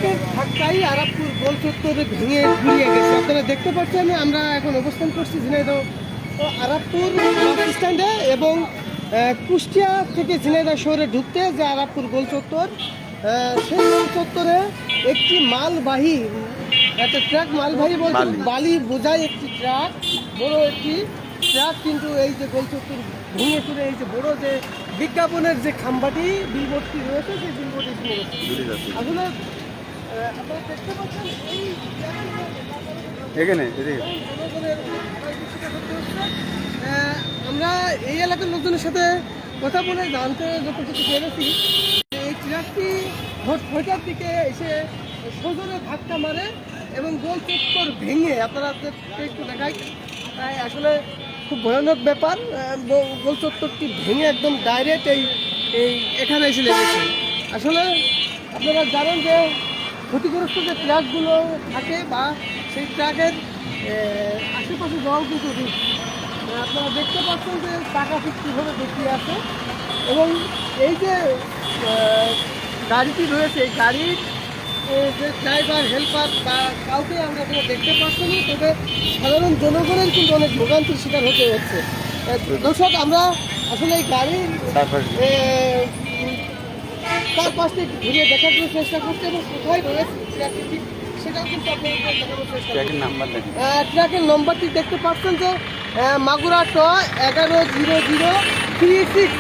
ট্রাকের ধাক্কায় আরাপপুর গোল চত্বরে ভেঙে ঘুরিয়ে গেছে। আপনারা দেখতে পাচ্ছেন আমরা এখন অবস্থান করছি ঝিনাইদহ আরাপপুর বাস স্ট্যান্ডে এবং কুষ্টিয়া থেকে ঝিনাইদহ শহরে ঢুকতে যে আরাপপুর গোল চত্বর, সেই গোল চত্বরে একটি মালবাহী একটা ট্রাক, মালবাহী বলতে বালি বোঝায় একটি ট্রাক, বড় একটি ট্রাক কিন্তু এই যে গোল চত্বর ভেঙে চুরে এই যে বড় যে বিজ্ঞাপনের যে খাম্বাটি বিলবোর্ডটি রয়েছে সেই বিলবোর্ডটি আসলে আপনারা দেখতে পাচ্ছেন এখানে আমরা এই এলাকার লোকজনের সাথে কথা বলে জানতে যতটুকু পেরেছি এই ট্রাকটি ভোর 6টার দিকে এসে সজোরে ধাক্কা মারে এবং গোল চত্বর ভেঙে, আপনারা একটু দেখাই, তাই আসলে খুব ভয়ানক ব্যাপার। গোল চত্বরটি ভেঙে একদম ডাইরেক্ট এই এখানে এসে লেগেছে। আসলে আপনারা জানেন যে ক্ষতিগ্রস্ত যে ট্রাকগুলো থাকে বা সেই ট্রাকের আশেপাশে জল কিন্তু আপনারা দেখতে পাচ্ছেন যে টাকা ঠিক কীভাবে দেখিয়ে আছে এবং এই যে গাড়িটি রয়েছে এই গাড়ির যে ড্রাইভার হেল্পার বা কাউকে আমরা কোনো দেখতে পাচ্ছি না, তবে সাধারণ জনগণের কিন্তু অনেক ভোগান্তির শিকার হতে হচ্ছে। দর্শক, আমরা আসলে এই গাড়ির তার পাশে ঘুরিয়ে দেখার জন্য চেষ্টা করছি এবং কোথায় রয়েছে ট্রাকটি সেটাও কিন্তু আপনাদের দেখানোর চেষ্টা করছি। ট্রাকের নম্বরটি দেখতে পাচ্ছেন যে মাগুরা ট 110036।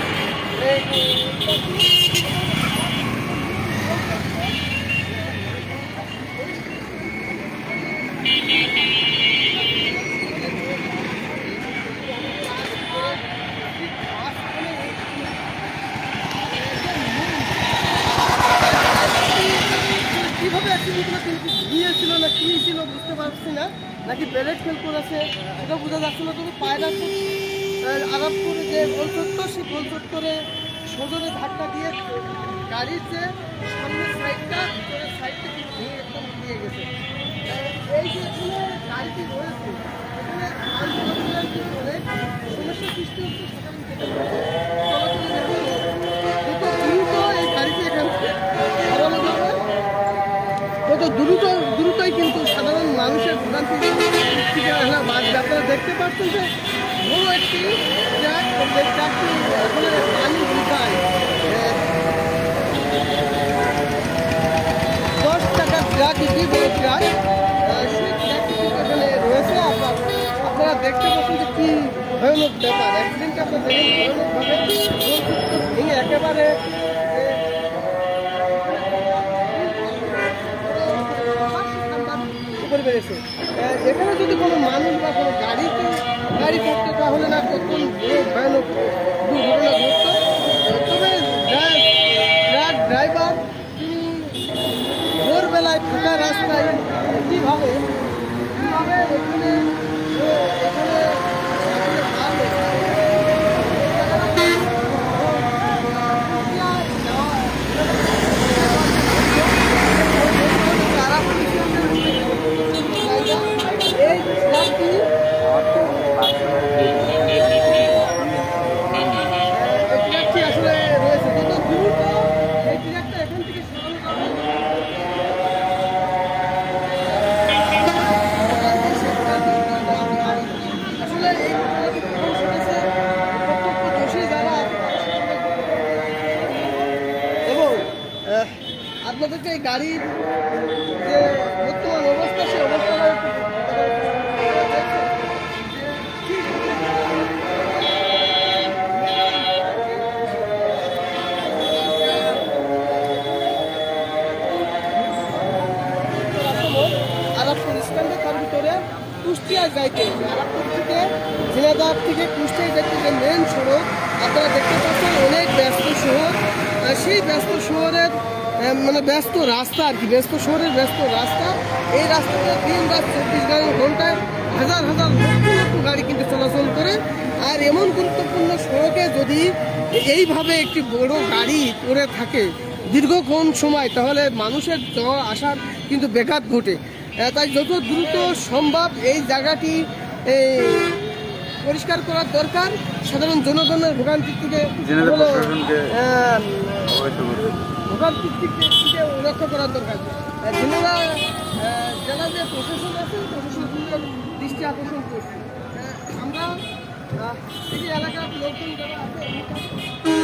কীভাবে অ্যাক্সিডেন্টগুলো কিন্তু গিয়েছিল না কী ছিল বুঝতে পারছি না, নাকি ব্রেক ফেল করেছে সেটাও বোঝা যাচ্ছে না। তবে পায়রাপুর আরাপপুরে যে গোল চত্বর সেই গোল চত্বরে সজোরে ধাক্কা দিয়ে গাড়ির যে সামনের সাইডটা কিন্তু ভেঙে একদম নিয়ে গেছে। এই যে এখানে গাড়িটি রয়েছে এখানে অনেক সমস্যার সৃষ্টি হচ্ছে সাধারণ দ্রুত এই গাড়িটি এখান থেকে সরানো যাবে কত দ্রুতই কিন্তু সাধারণ মানুষের ভোগান্তি বাঁচবে। আপনারা দেখতে পাচ্ছেন যে বড় একটি ট্রাক, যে ট্রাকটি আসলে পানি ঢুকায় 10 টাকার ট্রাক, এটি বড় ট্রাক, সেই ট্রাকটি এখানে রয়েছে। আপনারা দেখতে পাচ্ছেন যে কী ভয়ানক ব্যাপার, অ্যাক্সিডেন্ট আপনার দেখেন ভয়ানকভাবে ভেঙে একেবারে বেড়েছে। এখানে যদি কোনো মানুষ বা কোনো গাড়ি করতো তাহলে না কখন ভয়ানক দুর্ঘটনা ঘটত। তবে ট্রাক ড্রাইভার তিনি ভোরবেলায় ফাঁকা রাস্তায় কীভাবে এখানে আসলে রয়েছে যত দ্রুত এই ট্রাকটা এখান থেকে সরানো আসলে এই প্রত্যক্ষদর্শী যারা এবং আপনাদেরকে এই গাড়ির যে বর্তমান অবস্থা সেই অবস্থা আরাপপুর স্ট্যান্ডে, তার ভিতরে কুষ্টিয়া যাইতে আরাপপুর থেকে ঝিনাইদহ থেকে কুষ্টিয়া যাইতে যে মেন সড়ক আপনারা দেখতে পাচ্ছেন, অনেক ব্যস্ত শহর। সেই ব্যস্ত শহরের মানে ব্যস্ত রাস্তা আর কি, ব্যস্ত শহরের ব্যস্ত রাস্তা, এই রাস্তাতে দিন রাত 24 ঘন্টায় হাজার হাজার লক্ষ লক্ষ গাড়ি কিন্তু চলাচল করে। আর এমন গুরুত্বপূর্ণ সড়কে যদি এইভাবে একটি বড় গাড়ি করে থাকে দীর্ঘক্ষণ সময়, তাহলে মানুষের যাওয়া আসার কিন্তু ব্যাঘাত ঘটে। তাই যত দ্রুত সম্ভব এই জায়গাটি পরিষ্কার করার দরকার, সাধারণ জনগণের ভোগান্তির থেকে রক্ষা করার দরকার। ধন্যবাদ জেলা যে প্রশাসন আছে প্রশাসনের দৃষ্টি আকর্ষণ করছি আমরা এই যে এলাকার লোকজন যারা আছে